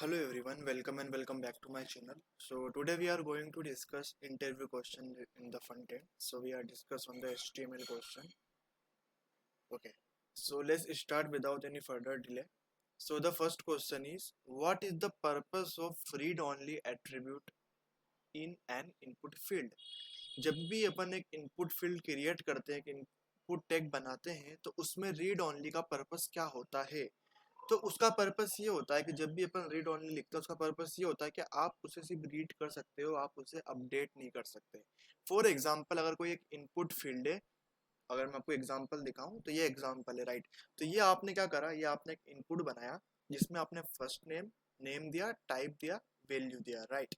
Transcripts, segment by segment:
Hello everyone, welcome and welcome back to my channel. So today we are going to discuss interview question in the front end. So we are discuss on the HTML question. Okay. So let's start without any further delay. So the first question is, what is the purpose of read only attribute in an input field? जब भी अपन एक input field create करते हैं, एक input tag बनाते हैं, तो उसमें रीड ओनली का पर्पस क्या होता है? तो उसका पर्पस ये होता है कि जब भी अपन रीड ओनली लिखते हैं, उसका पर्पस ये होता है कि आप उसे सिर्फ रीड कर सकते हो, आप उसे अपडेट नहीं कर सकते। फॉर एग्जाम्पल, अगर कोई एक इनपुट फील्ड है, अगर मैं आपको एग्जाम्पल दिखाऊं तो ये एग्जाम्पल है, राइट। तो ये आपने क्या करा, ये आपने एक इनपुट बनाया जिसमें आपने फर्स्ट नेम नेम दिया, टाइप दिया, वैल्यू दिया, राइट।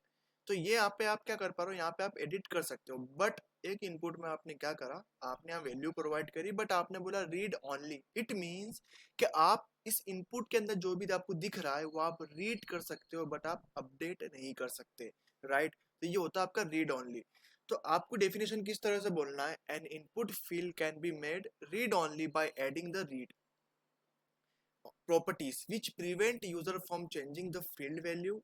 तो ये यहाँ पे आप क्या कर पा रहे हो, यहाँ पे आप एडिट कर सकते हो, बट एक इनपुट में आपने क्या करा, आपने यहाँ वैल्यू प्रोवाइड करी, बट आपने बोला रीड ओनली। इट मीन्स कि आप इस इनपुट के अंदर जो भी आपको दिख रहा है वो आप रीड कर सकते हो, बट आप अपडेट नहीं कर सकते, राइट। तो ये होता है आपका रीड ओनली। तो आपको डेफिनेशन किस तरह से बोलना है, N input field can be made read only by adding the read properties which prevent user from changing the field value.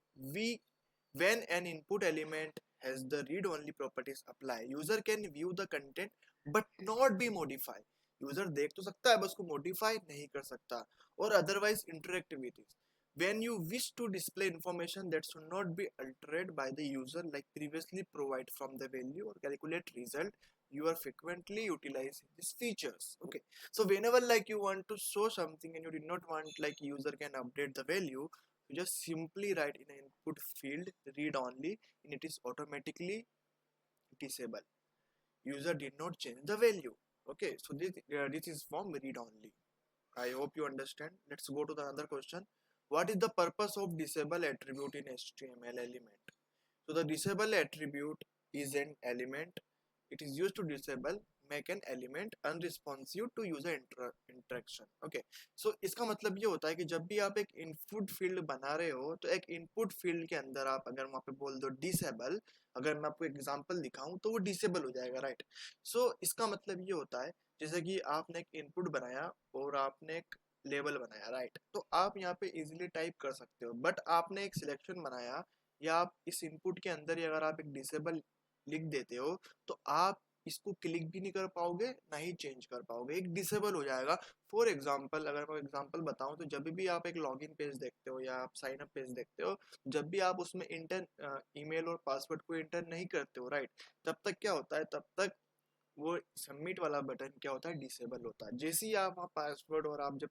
When an input element has the read only properties apply, user can view the content but not be modify. User देख तो सकता है, बस को modify नहीं कर सकता, और otherwise interact with it. When you wish to display information that should not be altered by the user, like previously provide from the value or calculate result, you are frequently utilize these features. Okay, so whenever like you want to show something and you did not want like user can update the value, you just simply write in an input field read only, and it is automatically disable. User did not change the value. Okay, so this is from read only. I hope you understand. Let's go to the another question. What is the purpose of disable attribute in HTML element? So the disable attribute is an element. It is used to disable, make an element unresponsive to user interaction. Okay, so इसका मतलब ये होता है कि जब भी आप एक इनपुट फील्ड बना रहे हो, तो एक इनपुट फील्ड के अंदर आप अगर वहाँ पे बोल दो डिसेबल, अगर मैं आपको एग्जांपल दिखाऊं तो वो डिसेबल हो जाएगा, राइट। सो इसका मतलब ये होता है, जैसे कि आपने एक इनपुट बनाया और आपने एक लेबल बनाया, राइट। तो आप यहाँ पे इजीली टाइप कर सकते हो, बट आपने एक सिलेक्शन बनाया, या आप इस इनपुट के अंदर ही अगर आप एक डिसेबल लिख देते हो, तो आप इसको क्लिक भी नहीं कर पाओगे, ना ही चेंज कर पाओगे, एक डिसेबल हो जाएगा। फॉर एग्जांपल, अगर मैं एग्जांपल बताऊं, तो जब भी आप एक लॉगिन पेज देखते हो या आप साइन अप पेज देखते हो, जब भी आप उसमें इंटर ईमेल और पासवर्ड को इंटर नहीं करते हो, राइट, तब तक क्या होता है, तब तक वो सबमिट वाला बटन क्या होता है, डिसेबल होता है। जैसे ही आप वहाँ पासवर्ड और आप जब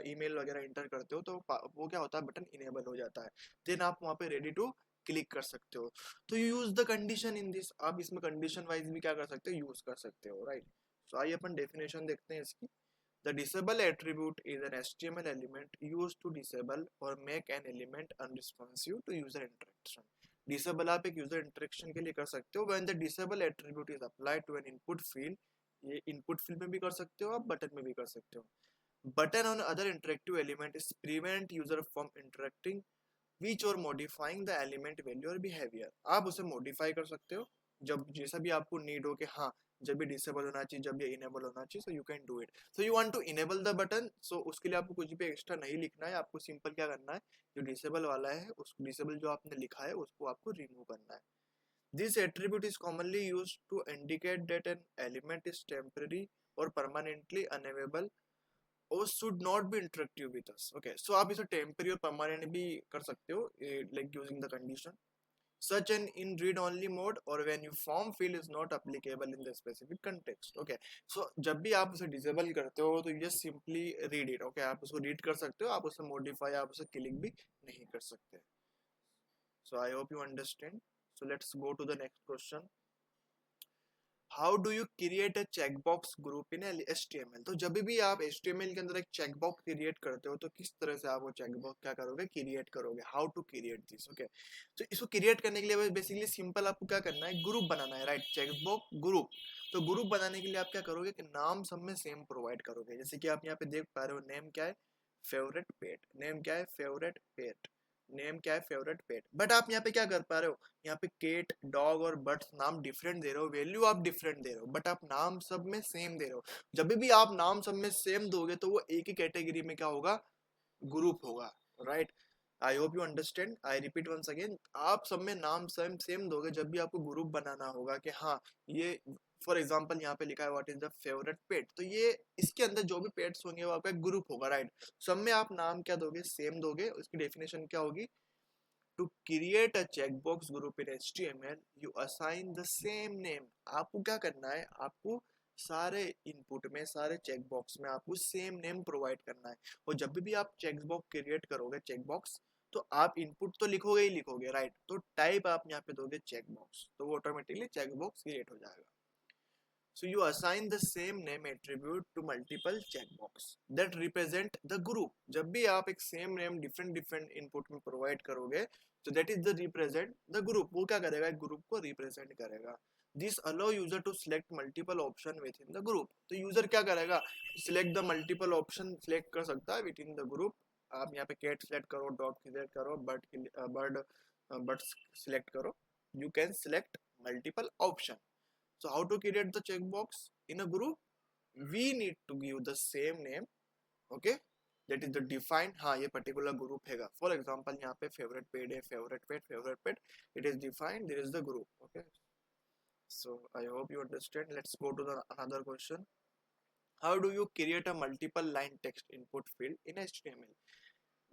ईमेल वगैरह इंटर करते हो, तो वो क्या होता है, बटन इनेबल हो जाता है। देन आप वहाँ पे रेडी टू क्लिक कर सकते हो। तो you use the condition in this, आप इसमें कंडीशन वाइज भी क्या कर सकते हो, यूज कर सकते हो, राइट। सो आइए अपन डेफिनेशन देखते हैं इसकी। The disable attribute is an HTML element used to disable or make an element unresponsive to user interaction. Disable आप एक user interaction के लिए कर सकते हो। When the disable attribute is applied to an input field, ये input field में भी कर सकते हो, आप button में भी कर सकते हो। Button on other interactive element is prevent user from interacting which or modifying the element value or behavior. आप उसे modify कर सकते हो जब जैसा भी आपको नीड हो, कि हाँ जब भी डिसेबल होना चाहिए, जब भी इनेबल होना चाहिए, so you can do it. So you want to enable the button, so उसके लिए आपको कुछ भी एक्स्ट्रा नहीं लिखना है, आपको सिंपल क्या करना है, जो डिसेबल वाला है, उस डिसेबल जो आपने लिखा है उसको आपको रिमूव करना है। This attribute is commonly used to indicate that an element is temporary or permanently unavailable और should not be interactive with us. Okay, so आप इसे टेम्पररी और परमानेंट भी कर सकते हो, like using the condition such an in read only mode or when you form field is not applicable in the specific context. Okay, so जब भी आप उसे डिसेबल करते हो, तो you just simply read it. Okay, आप उसको read कर सकते हो, आप उसे मॉडिफाई, आप उसे क्लिक भी नहीं कर सकते। So I hope you understand. So let's go to the next question. How do you create a checkbox group in HTML? तो जब भी आप HTML के अंदर एक चेकबॉक्स क्रिएट करते हो, तो किस तरह से आप वो चेकबॉक्स क्या करोगे, क्रिएट करोगे, how to create this. Okay, तो इसको क्रिएट करने के लिए बेसिकली सिंपल आपको क्या करना है, ग्रुप बनाना है, राइट, चेकबॉक्स ग्रुप। तो ग्रुप बनाने के लिए आप क्या करोगे कि नाम सब में सेम प्रोवाइड करोगे। जैसे कि आप यहाँ पे देख पा रहे हो, नेम क्या है, फेवरेट पेट, नेम क्या है, फेवरेट पेट, नेम क्या है, फेवरेट पेट। बट आप यहाँ पे क्या कर पा रहे हो, यहाँ पे केट, डॉग और बर्ड्स नाम डिफरेंट दे रहे हो, वैल्यू आप डिफरेंट दे रहे हो, बट आप नाम सब में सेम दे रहे हो। जब भी आप नाम सब में सेम दोगे, तो वो एक ही कैटेगरी में क्या होगा, ग्रुप होगा, right. I hope you understand. I repeat once again, आप सब में नाम सेम सेम दोगे जब भी आपको ग्रुप बनाना होगा कि हाँ ये फॉर एग्जाम्पल यहाँ पे लिखा है what is the favourite pet, तो ये इसके अंदर जो भी पेट्स होंगे वो आपका एक ग्रुप होगा, राइट। सब में आप नाम क्या दोगे, सेम दोगे। उसकी डेफिनेशन क्या होगी, to create a checkbox group in HTML you assign the same name. आपको क्या करना है, आपको सारे इनपुट में, सारे चेकबॉक्स में आपको सेम नेम प्रोवाइड करना है। और जब भी आप चेकबॉक्स क्रिएट करोगे चेकबॉक्स, तो आप इनपुट तो लिखोगे ही लिखोगे, राइट। तो टाइप आप यहाँ पे दोगे चेकबॉक्स, तो वो ऑटोमेटिकली चेकबॉक्स क्रिएट हो जाएगा। So you assign the same name attribute to multiple checkbox that represent the group. जब भी आप एक same name different different input में provide करोगे, so that is the represent the group. वो क्या करेगा, एक group को represent करेगा. This allow user to select multiple option within the group. तो user क्या करेगा, select the multiple option select कर सकता है within the group. आप यहाँ पे cat select करो, dog select करो, bird select करो. You can select multiple option. So how to create the checkbox in a group? We need to give the same name, okay? That is the defined. हाँ ये particular group हैगा. For example यहाँ पे favorite pet है, favorite pet. It is defined. There is the group, okay? So I hope you understand. Let's go to the another question. How do you create a multiple line text input field in HTML?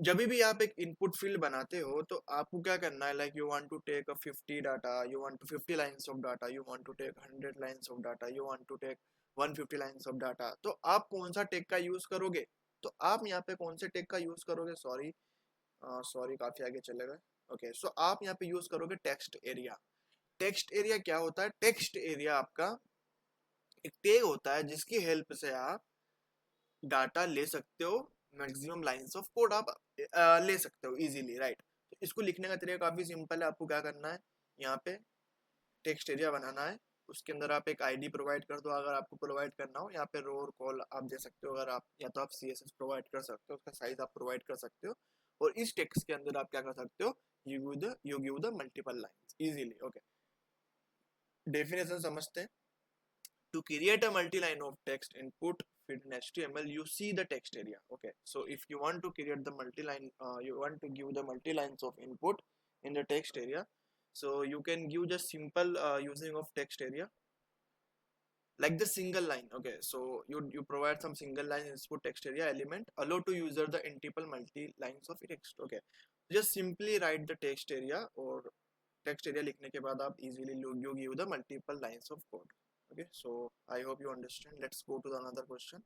जब भी आप एक input field बनाते हो तो आपको क्या करना है, like you want to take a 50 data, you want to 50 lines of data, you want to take 100 lines of data, you want to take 150 lines of data, तो आप कौन सा टेक का यूज करोगे, तो आप यहाँ पे कौन से टेक का यूज करोगे, सॉरी काफी आगे चले गए, ओके। सो आप यहाँ पे यूज करोगे टेक्स्ट एरिया। टेक्स्ट एरिया क्या होता है, टेक्स्ट एरिया आपका एक टैग होता है जिसकी हेल्प से आप डाटा ले सकते हो, मैक्सिमम लाइंस ऑफ कोड आप ले सकते हो इजीली, राइट। तो इसको लिखने का तरीका काफी सिंपल है। आपको क्या करना है, यहाँ पे टेक्स्ट एरिया बनाना है, उसके अंदर आप एक आईडी प्रोवाइड कर दो अगर आपको प्रोवाइड करना हो। यहाँ पे रो और कॉल आप दे सकते हो, अगर आप या तो आप CSS प्रोवाइड कर सकते हो, उसका साइज आप प्रोवाइड कर सकते हो। और इस टेक्स्ट के अंदर आप क्या कर सकते हो, you give the multiple lines easily, okay. Definition समझते हैं। To create a multi-line of text input field in HTML, you see the text area, okay. So if you want to create the multi-line, you want to give the multi-lines of input in the text area, so you can give just simple using of text area like the single line, okay. So you provide some single line input text area element, allow to user the multiple multi-lines of text, okay. Just simply write the text area, or text area लिखने के बाद आप easily you give the multiple lines of code, okay. So I hope you understand. Let's go to the another question.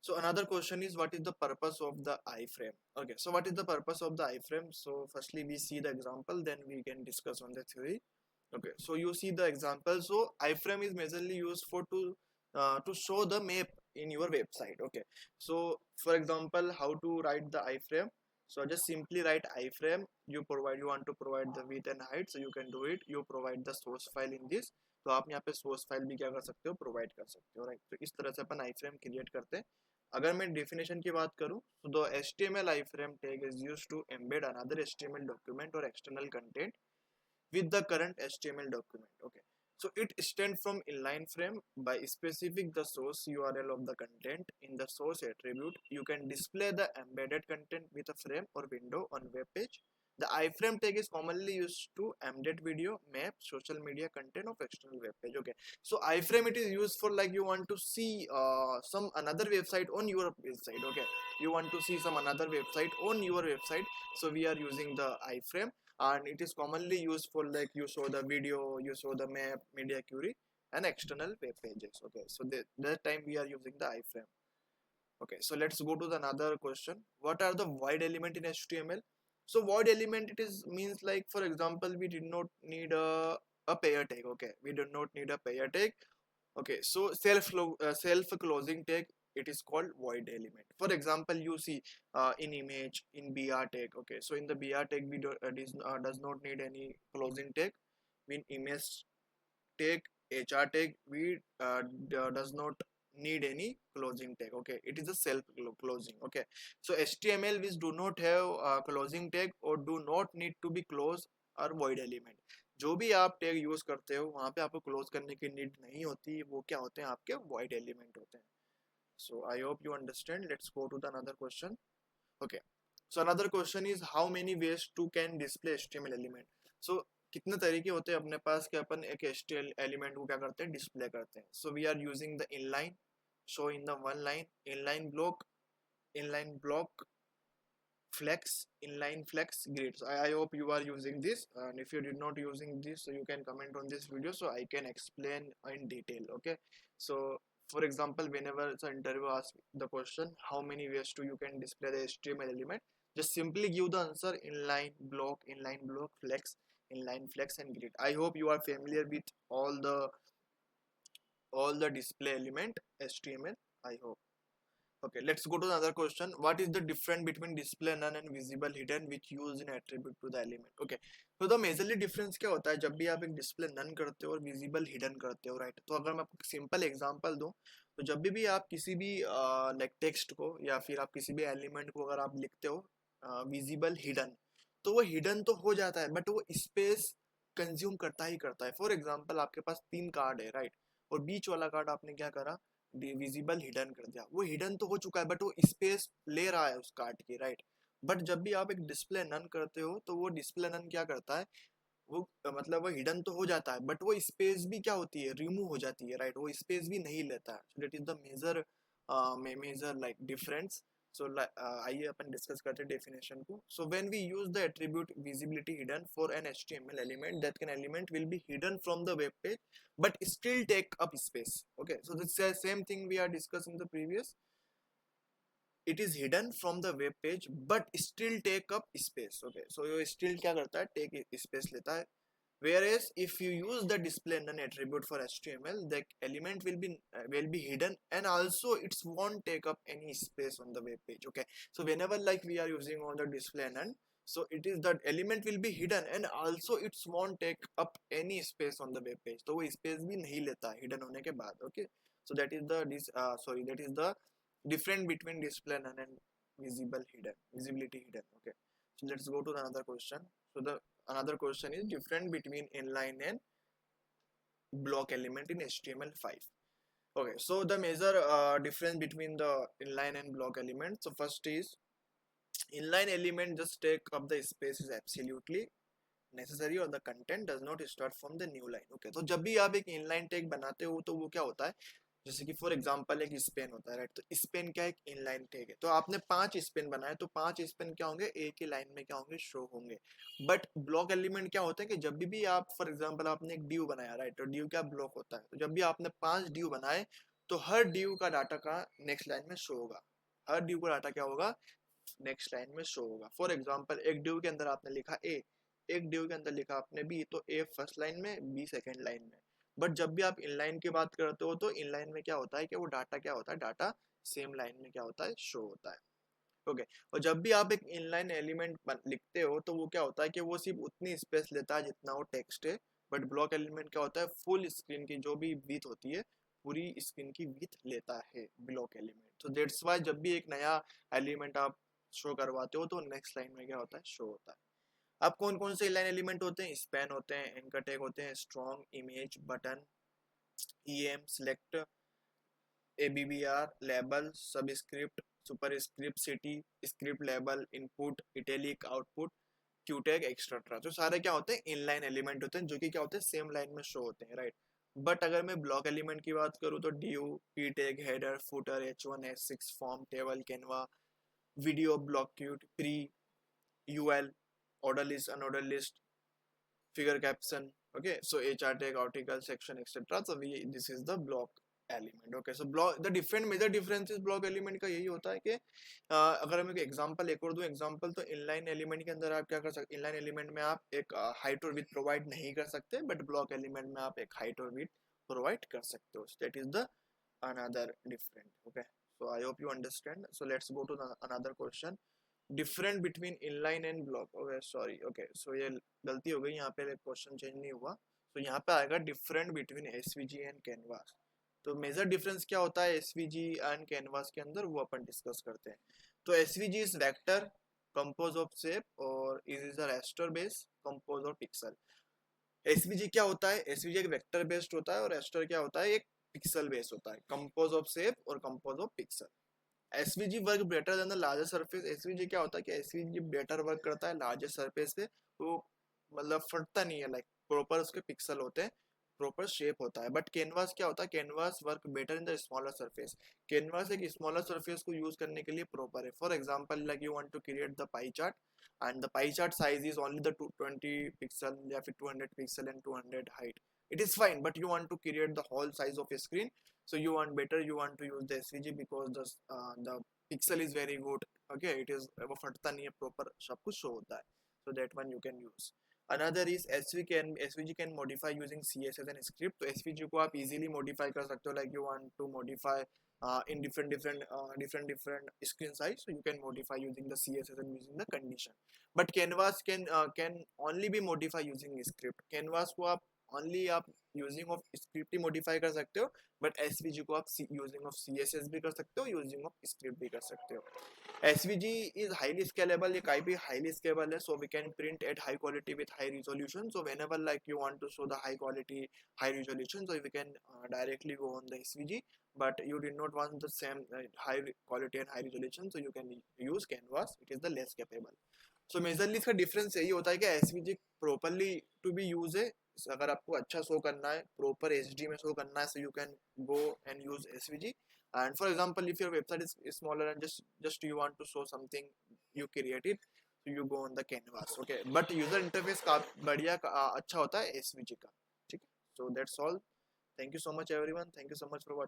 So another question is, what is the purpose of the iframe, okay. So what is the purpose of the iframe? So firstly we see the example, then we can discuss on the theory, okay. So you see the example. So iframe is majorly used for to show the map in your website, okay. So for example, how to write the iframe? So just simply write iframe. You want to provide the width and height, so you can do it. You provide the source file in this, तो आप यहाँ पे source file भी क्या कर सकते हो, provide कर सकते हो, राइट। तो इस तरह से अपन आई फ्रेम क्रिएट करते हैं। अगर मैं डेफिनेशन की बात करूँ, तो the HTML iframe tag is used to embed another HTML document or external content with the current HTML document, okay. So it stands from inline frame by specifying the source URL of the content in the source attribute. You can display the embedded content with a frame or window on web page. The iframe tag is commonly used to embed video, map, social media content of external web page, okay. So iframe, it is used for like you want to see some another website on your website, okay. You want to see some another website on your website, so we are using the iframe. And it is commonly used for like you show the video, you show the map, media query, and external web pages, okay. So that time we are using the iframe, okay. So let's go to the another question. What are the void element in HTML? So void element, it is means like, for example, we did not need a pair tag, okay. We do not need a pair tag, okay. So self closing tag, it is called void element. For example, you see in image, in BR tag, okay. So in the BR tag we does not need any closing tag. In image tag, HR tag, we does not need any closing tag, okay. It is a self closing, okay. So HTML which do not have closing tag or do not need to be closed are void element. जो भी आप tag use करते हो वहां पे आपको close करने की नीड नहीं होती, वो क्या होते हैं, आपके void element होते हैं. So I hope you understand. Let's go to the another question, okay. So another question is how many ways to can display HTML element. So कितने तरीके होते हैं अपने पास कि अपन एक HTML एलिमेंट को क्या करते हैं, डिस्प्ले करते हैं. So we are using the inline, show in the one line, inline block, flex, inline flex, grid. So I hope you are using this, and if you did not using this, so you can comment on this video so I can explain in detail. Okay, so for example, whenever the interview asks the question how many ways to you can display the HTML element, just simply give the answer inline block, flex, inline flex, and grid. I hope you are familiar with all the display element HTML. I hope. Okay, let's go to another question. What is the difference between display none and visible hidden which use in attribute to the element? Okay, तो the majorly difference क्या होता है जब भी आप एक display none करते हो और visible hidden करते हो, right? तो अगर मैं आपको simple example दूं, तो जब भी आप किसी भी like text को या फिर आप किसी भी element को अगर आप लिखते हो visible hidden, तो वो hidden तो हो जाता है but वो space कंज्यूम करता ही करता है. फॉर एग्जाम्पल आपके पास 3 कार्ड है, राइट, और बीच वाला कार्ड आपने क्या करा, विजिबल हिडन कर दिया. वो हिडन तो हो चुका है बट वो स्पेस ले रहा है उस कार्ड की, राइट. बट जब भी आप एक डिस्प्ले नन करते हो तो वो डिस्प्ले नन क्या करता है, वो मतलब वो हिडन तो हो जाता है बट वो स्पेस भी क्या होती है, रिमूव हो जाती है, राइट. वो स्पेस भी नहीं लेता है. So that is the major like difference. So आइए अपन डिस्कस करते हैं डेफिनेशन को. So when we use the attribute visibility hidden for an HTML element, that can element will be hidden from the web page but still take up space. Okay, so this is the same thing we are discussing the previous. It is hidden from the web page but still take up space. Okay, so ये still क्या करता है, take space लेता है. Whereas if you use the display none attribute for HTML, the element will be hidden and also it won't take up any space on the web page. Okay, so whenever like we are using on the display none, so it is that element will be hidden and also it won't take up any space on the web page. तो वो space भी नहीं लेता hidden होने के बाद. Okay, so that is the difference between display none and visibility hidden. Okay, so let's go to another question. So the another question is difference between inline and block element in HTML5. Okay, so the major difference between the inline and block element. So first is inline element just take up the space is absolutely necessary or the content does not start from the new line. Okay, तो जब भी आप एक inline tag बनाते हो तो वो क्या होता है, जैसे कि फॉर एग्जांपल एक स्पेन होता है, राइट. तो स्पेन क्या एक इनलाइन टैग है, तो आपने 5 स्पेन बनाए तो 5 स्पेन क्या होंगे, एक ही लाइन में क्या होंगे, शो होंगे. बट ब्लॉक एलिमेंट क्या होता है कि जब भी आप फॉर एग्जांपल आपने एक ड्यू बनाया, राइट, तो ड्यू क्या ब्लॉक होता है, तो जब भी आपने 5 ड्यू बनाए तो हर ड्यू का डाटा का नेक्स्ट लाइन में शो होगा. हर ड्यू का डाटा क्या होगा, नेक्स्ट लाइन में शो होगा. फॉर एग्जाम्पल एक ड्यू के अंदर आपने लिखा ए, एक ड्यू के अंदर लिखा आपने बी, तो ए फर्स्ट लाइन में, बी सेकेंड लाइन में. बट जब भी आप इनलाइन की बात करते हो तो इनलाइन में क्या होता है कि वो डाटा क्या होता है, डाटा सेम लाइन में क्या होता है, शो होता है. ओके, और जब भी आप एक इनलाइन एलिमेंट लिखते हो तो वो क्या होता है कि वो सिर्फ उतनी स्पेस लेता है जितना वो टेक्स्ट है. बट ब्लॉक एलिमेंट क्या होता है, फुल स्क्रीन की जो भी विड्थ होती है पूरी स्क्रीन की विड्थ लेता है ब्लॉक एलिमेंट. तो दैट्स वाई जब भी एक नया एलिमेंट आप शो करवाते हो तो नेक्स्ट लाइन में क्या होता है, शो होता है. अब कौन कौन से लाइन एलिमेंट होते हैं, स्पैन होते हैं, एंकर टैग होते हैं, strong, image, button, EM, select, ABBR, label, subscript, superscript, city, script label, input, italic, output, Q tag, etcetera. तो सारे क्या होते हैं, इनलाइन एलिमेंट होते हैं जो कि क्या होते हैं, सेम लाइन में शो होते हैं, राइट. बट अगर मैं ब्लॉक एलिमेंट की बात करूँ तो due, P tag, header, footer, H1, H6, form, table, Canva, video, block cute, pre, UL, order list, unordered list, figure caption. Okay, so HR tag, article, section, etc. So this is the block element. Okay, so block the different major difference is block element का यही होता है कि अगर हम एक example एक और दूं एग्जांपल, तो इनलाइन एलिमेंट के अंदर आप क्या कर सकते, इनलाइन एलिमेंट में आप एक हाइट और विड्थ प्रोवाइड नहीं कर सकते, बट ब्लॉक एलिमेंट में आप एक हाइट और विड्थ प्रोवाइड कर सकते हो. That is the another different. Okay, so I hope you understand. So let's go to another question. Different between inline and block. Okay sorry, okay so ये गलती हो गई, यहाँ पे क्वेश्चन चेंज नहीं हुआ. तो यहाँ पे आएगा different between SVG and canvas. तो मेजर डिफरेंस क्या होता है एसवीजी एंड कैनवास के अंदर, वो अपन डिस्कस करते हैं. तो SVG is vector compose of shape और is a raster base compose of pixel. SVG क्या होता है, एसवीजी एक वेक्टर बेस्ड होता है और रास्टर क्या होता है, एक पिक्सल बेस्ड होता है, कंपोज ऑफ शेप और compose of pixel. SVG work better than the larger surface. SVG क्या होता है कि SVG बेटर वर्क करता है लार्जर सरफेस पे, तो मतलब फटता नहीं है, लाइक प्रॉपर उसके पिक्सल होते हैं, प्रॉपर शेप होता है। बट कैनवास क्या होता है, canvas work better in the smaller surface. Canvas एक स्मॉलर सरफेस को यूज करने के लिए प्रॉपर है। For example like you want to create the pie chart and the pie chart size is only the 220 pixel या फिर 200 pixel and 200 height, it is fine, but you want to create the whole size of a screen, so you want better, you want to use the SVG because the pixel is very good, okay, it is वो फटता नहीं है, proper सब कुछ show होता है, so that one you can use. Another is SVG can modify using CSS and script. तो SVG को आप easily modify कर सकते हो, like you want to modify in different screen size, so you can modify using the CSS and using the condition. But canvas can only be modify using script. Canvas को आप only आप using of script he modify कर सकते हो, but SVG को आप using of CSS भी कर सकते हो, यूजिंग ऑफ स्क्रिप्ट भी कर सकते हो. SVG is highly scalable, ये काफी highly scalable है, so we can print at high quality with high resolution. So whenever like you want to show the high quality, high resolution, so we can directly go on the SVG. But you did not want the same high quality and high resolution, so you can use Canvas. It is the less capable. So majorly इसका difference यही होता है कि SVG properly to be use है, अगर आपको अच्छा show करना है, प्रॉपर HD में शो करना है, so you can go and use SVG. And for example, if your website is smaller and just you want to show something you created, so you go on the Canvas, okay. But user interface का बढ़िया अच्छा होता है SVG का, ठीक है. So that's all. Thank you so much everyone. Thank you so much for watching.